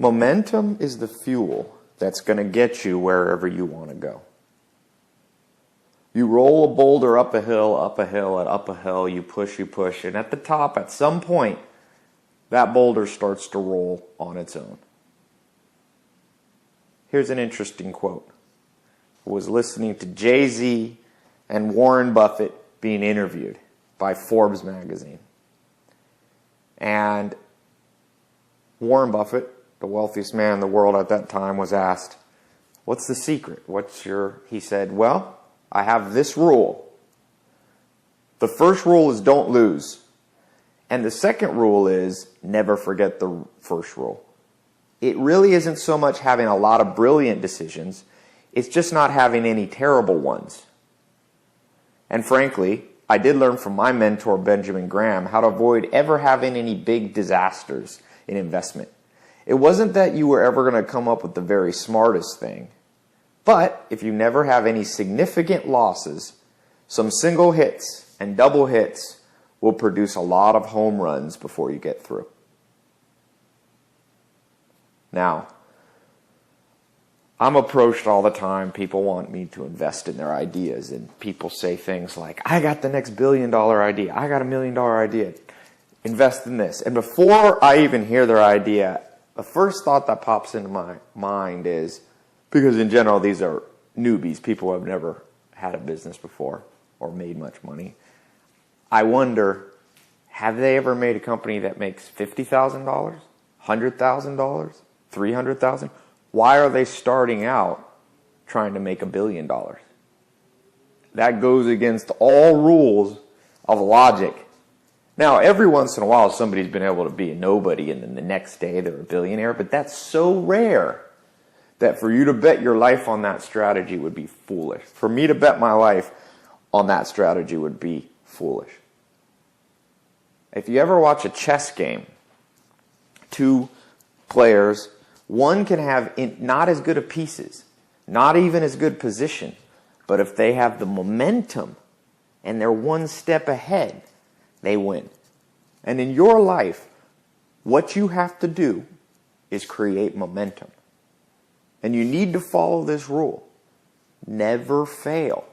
Momentum is the fuel that's going to get you wherever you want to go. You roll a boulder up a hill, up a hill, and up a hill. You push, and at the top, at some point, that boulder starts to roll on its own. Here's an interesting quote. I was listening to Jay-Z and Warren Buffett being interviewed by Forbes magazine. And Warren Buffett, the wealthiest man in the world at that time, was asked, "What's the secret? He said, "Well, I have this rule. The first rule is don't lose. And the second rule is never forget the first rule." It really isn't so much having a lot of brilliant decisions, it's just not having any terrible ones. And frankly, I did learn from my mentor, Benjamin Graham, how to avoid ever having any big disasters in investment. It wasn't that you were ever going to come up with the very smartest thing. But if you never have any significant losses, some single hits and double hits will produce a lot of home runs before you get through. Now, I'm approached all the time. People want me to invest in their ideas, and people say things like, "I got the next $1 billion idea. I got $1 million idea. Invest in this." And before I even hear their idea, the first thought that pops into my mind is, because in general these are newbies, people who have never had a business before or made much money, I wonder, have they ever made a company that makes $50,000, $100,000, $300,000? Why are they starting out trying to make $1 billion? That goes against all rules of logic. Now, every once in a while, somebody's been able to be a nobody, and then the next day they're a billionaire, but that's so rare that for you to bet your life on that strategy would be foolish. For me to bet my life on that strategy would be foolish. If you ever watch a chess game, two players, one can have not as good of pieces, not even as good position, but if they have the momentum and they're one step ahead, they win. And in your life, what you have to do is create momentum. And you need to follow this rule. Never fail.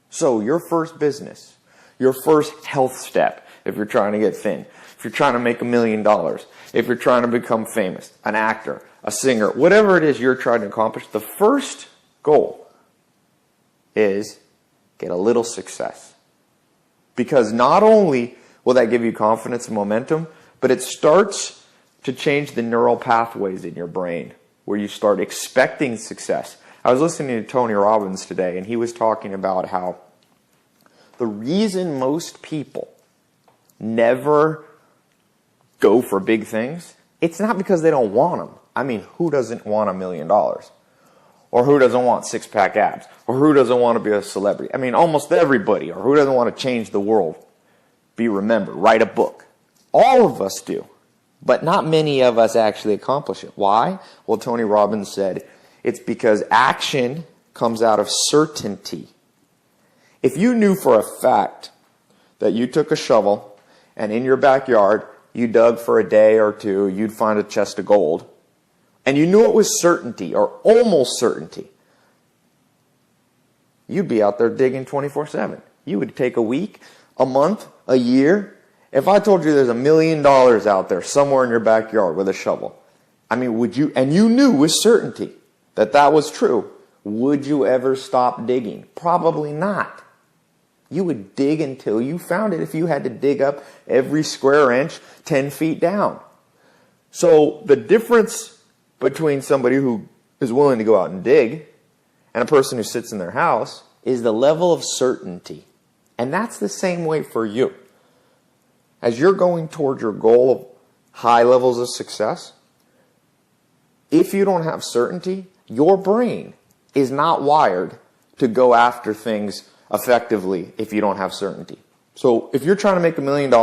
So your first business, your first health step, if you're trying to get thin, if you're trying to make $1 million, if you're trying to become famous, an actor, a singer, whatever it is you're trying to accomplish, the first goal is get a little success. Because not only will that give you confidence and momentum, but it starts to change the neural pathways in your brain where you start expecting success. I was listening to Tony Robbins today, and he was talking about how the reason most people never go for big things, it's not because they don't want them. I mean, who doesn't want $1 million? Or who doesn't want six-pack abs? Or who doesn't want to be a celebrity? I mean, almost everybody. Or who doesn't want to change the world? Be remembered. Write a book. All of us do. But not many of us actually accomplish it. Why? Well, Tony Robbins said, it's because action comes out of certainty. If you knew for a fact that you took a shovel and in your backyard you dug for a day or two, you'd find a chest of gold, and you knew it was certainty or almost certainty, you'd be out there digging 24/7. You would take a week, a month, a year. If I told you there's $1 million out there somewhere in your backyard with a shovel, I mean, would you, and you knew with certainty that that was true, would you ever stop digging? Probably not. You would dig until you found it if you had to dig up every square inch 10 feet down. So the difference between somebody who is willing to go out and dig and a person who sits in their house is the level of certainty. And that's the same way for you. As you're going toward your goal of high levels of success, if you don't have certainty, your brain is not wired to go after things effectively if you don't have certainty. So if you're trying to make $1 million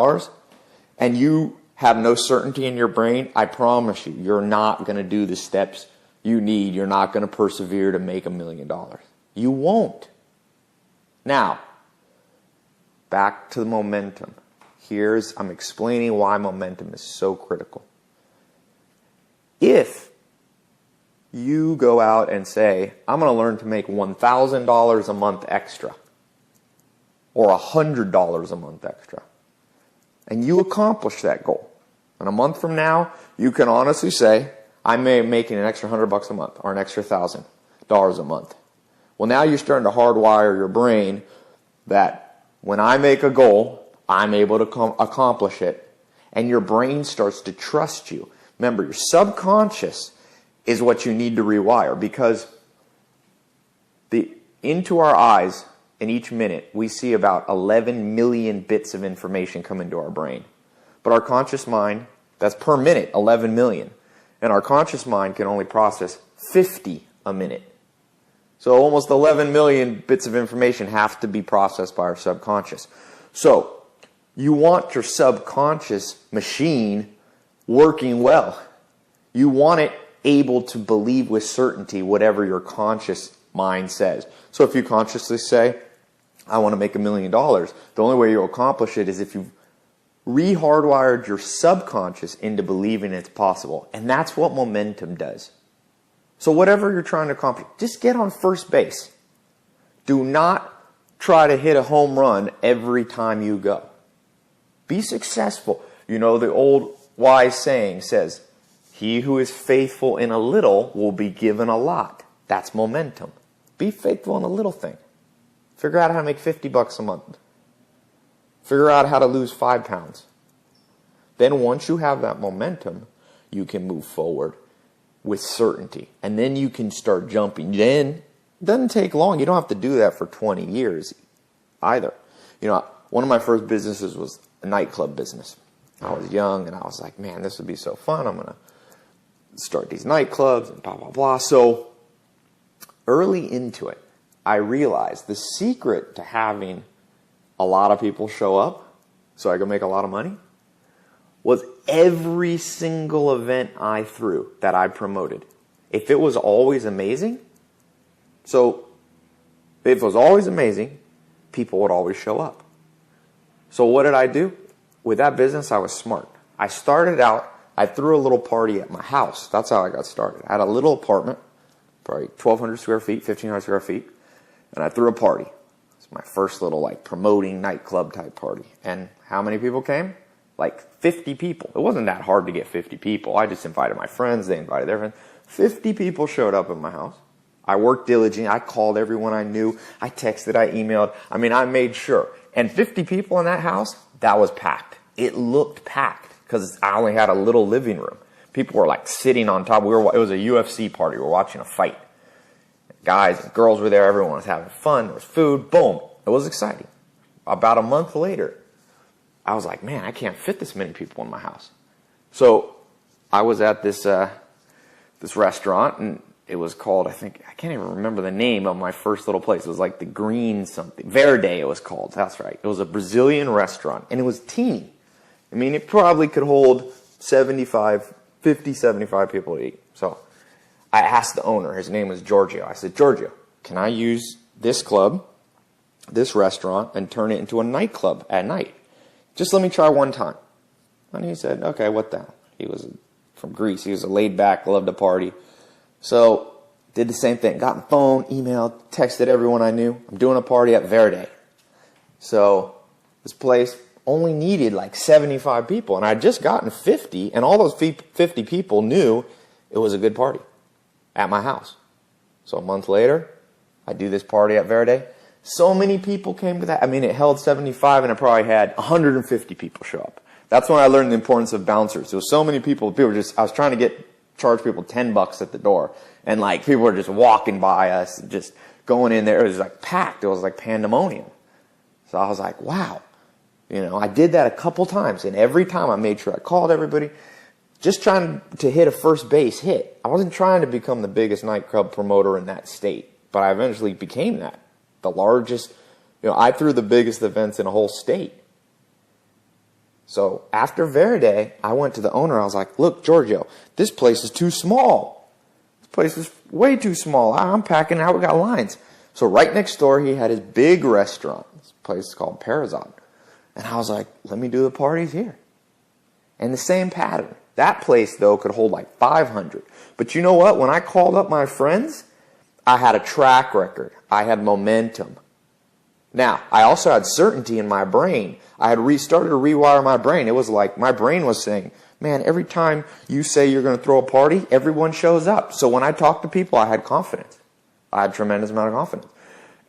and you have no certainty in your brain, I promise you, you're not going to do the steps you need. You're not going to persevere to make $1 million. You won't. Now, back to the momentum. I'm explaining why momentum is so critical. If you go out and say, I'm going to learn to make $1,000 a month extra, or $100 a month extra, and you accomplish that goal, and a month from now, you can honestly say, I'm making an extra $100 a month, or an extra $1,000 a month. Well, now you're starting to hardwire your brain that when I make a goal, I'm able to accomplish it, and your brain starts to trust you. Remember, your subconscious is what you need to rewire, because into our eyes in each minute, we see about 11 million bits of information come into our brain. But our conscious mind, that's per minute, 11 million. And our conscious mind can only process 50 a minute. So almost 11 million bits of information have to be processed by our subconscious. So you want your subconscious machine working well. You want it able to believe with certainty whatever your conscious mind says. So if you consciously say, I want to make $1 million, the only way you'll accomplish it is if you've re-hardwired your subconscious into believing it's possible. And that's what momentum does. So whatever you're trying to accomplish, just get on first base. Do not try to hit a home run every time you go. Be successful. You know, the old wise saying says, he who is faithful in a little will be given a lot. That's momentum. Be faithful in a little thing. Figure out how to make $50 a month. Figure out how to lose 5 pounds. Then once you have that momentum, you can move forward with certainty. And then you can start jumping. Then it doesn't take long. You don't have to do that for 20 years either. You know, one of my first businesses was a nightclub business. I was young and I was like, man, this would be so fun. I'm going to start these nightclubs and blah, blah, blah. So early into it, I realized the secret to having a lot of people show up so I could make a lot of money was every single event I threw that I promoted. If it was always amazing, people would always show up. So what did I do? With that business, I was smart. I started out, I threw a little party at my house. That's how I got started. I had a little apartment, probably 1,200 square feet, 1,500 square feet, and I threw a party. It's my first little promoting nightclub type party. And how many people came? Like 50 people. It wasn't that hard to get 50 people. I just invited my friends. They invited their friends. 50 people showed up at my house. I worked diligently. I called everyone I knew. I texted. I emailed. I mean, I made sure. And 50 people in that house, that was packed. It looked packed because I only had a little living room. People were sitting on top. It was a UFC party. We were watching a fight. Guys and girls were there. Everyone was having fun. There was food. Boom. It was exciting. About a month later, I was like, man, I can't fit this many people in my house. So I was at this restaurant, and it was called, I can't even remember the name of my first little place. It was like the Green something. Verde it was called. That's right. It was a Brazilian restaurant, and it was teeny. I mean, it probably could hold 50, 75 people to eat. So I asked the owner. His name was Giorgio. I said, Giorgio, can I use this club, this restaurant, and turn it into a nightclub at night? Just let me try one time. And he said, okay, what the hell? He was from Greece. He was a laid back, loved to party. So did the same thing. Got on the phone, emailed, texted everyone I knew. I'm doing a party at Verde. So this place only needed 75 people. And I'd just gotten 50. And all those 50 people knew it was a good party at my house. So a month later, I do this party at Verde. So many people came to that. I mean, it held 75 and it probably had 150 people show up. That's when I learned the importance of bouncers. There was so many people I was trying to charge people $10 at the door. And people were just walking by us, just going in there. It was packed. It was like pandemonium. So I was like, wow. I did that a couple times. And every time I made sure I called everybody, just trying to hit a first base hit. I wasn't trying to become the biggest nightclub promoter in that state, but I eventually became that. The largest, I threw the biggest events in a whole state. So after Verde, I went to the owner. I was like, look, Giorgio, this place is too small. This place is way too small. I'm packing out. We got lines. So right next door, he had his big restaurant. This place is called Parazad. And I was like, let me do the parties here. And the same pattern. That place, though, could hold like 500. But you know what? When I called up my friends, I had a track record. I had momentum. Now, I also had certainty in my brain. I had started to rewire my brain. It was like my brain was saying, man, every time you say you're going to throw a party, everyone shows up. So when I talked to people, I had confidence. I had a tremendous amount of confidence.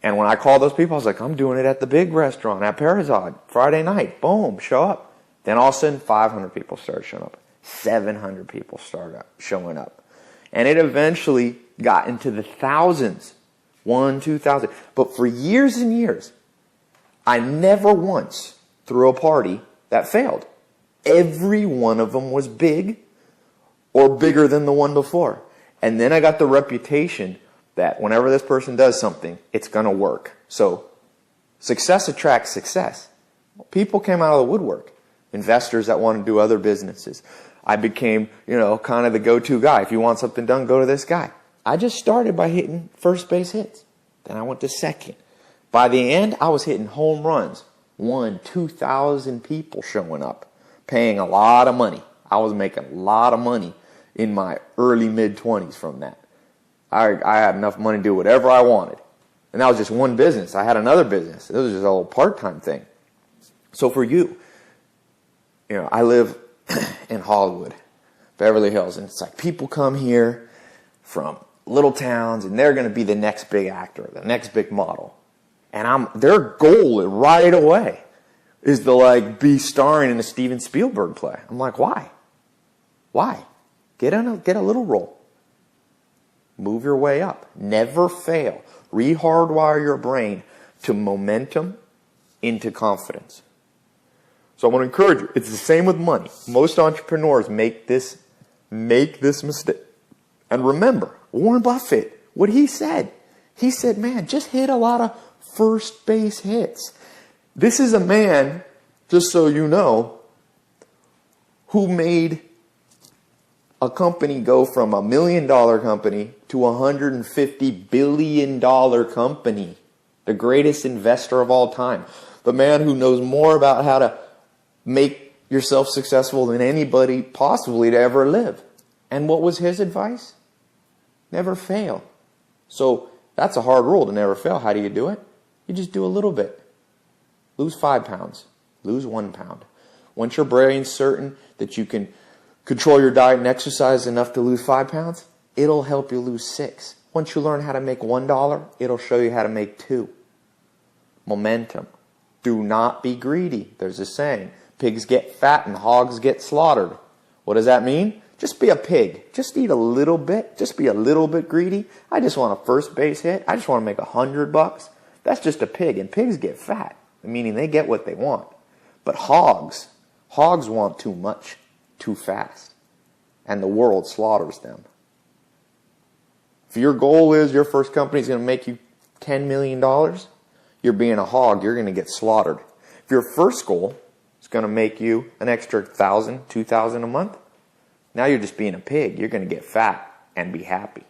And when I called those people, I was like, I'm doing it at the big restaurant, at Parazod, Friday night. Boom, show up. Then all of a sudden, 500 people started showing up. 700 people started showing up. And it eventually got into the thousands. 1,000, 2,000. But for years and years, I never once threw a party that failed. Every one of them was big or bigger than the one before. And then I got the reputation that whenever this person does something, it's going to work. So success attracts success. People came out of the woodwork. Investors that want to do other businesses. I became, kind of the go-to guy. If you want something done, go to this guy. I just started by hitting first base hits. Then I went to second. By the end, I was hitting home runs. 2,000 people showing up, paying a lot of money. I was making a lot of money in my early mid-20s from that. I had enough money to do whatever I wanted. And that was just one business. I had another business. It was just a little part-time thing. So for you, I live in Hollywood, Beverly Hills, and it's like people come here from little towns, and they're going to be the next big actor, the next big model. And their goal right away is to be starring in a Steven Spielberg play. I'm like, why? Why? Get a little role. Move your way up. Never fail. Rehardwire your brain to momentum into confidence. So I want to encourage you. It's the same with money. Most entrepreneurs make this mistake. And remember, Warren Buffett, what he said. He said, man, just hit a lot of first base hits. This is a man, just so you know, who made a company go from $1 million company to $150 billion company. The greatest investor of all time. The man who knows more about how to make yourself successful than anybody possibly to ever live. And what was his advice? Never fail. So that's a hard rule, to never fail. How do you do it? You just do a little bit. Lose 5 pounds. Lose 1 pound. Once your brain's certain that you can control your diet and exercise enough to lose 5 pounds, it'll help you lose 6. Once you learn how to make $1, it'll show you how to make 2. Momentum. Do not be greedy. There's a saying, pigs get fat and hogs get slaughtered. What does that mean? Just be a pig. Just eat a little bit. Just be a little bit greedy. I just want a first base hit. I just want to make $100. That's just a pig. And pigs get fat, meaning they get what they want. But hogs want too much, too fast. And the world slaughters them. If your goal is your first company is going to make you $10 million, you're being a hog. You're going to get slaughtered. If your first goal is going to make you an extra $1,000, $2,000 a month, now you're just being a pig. You're going to get fat and be happy.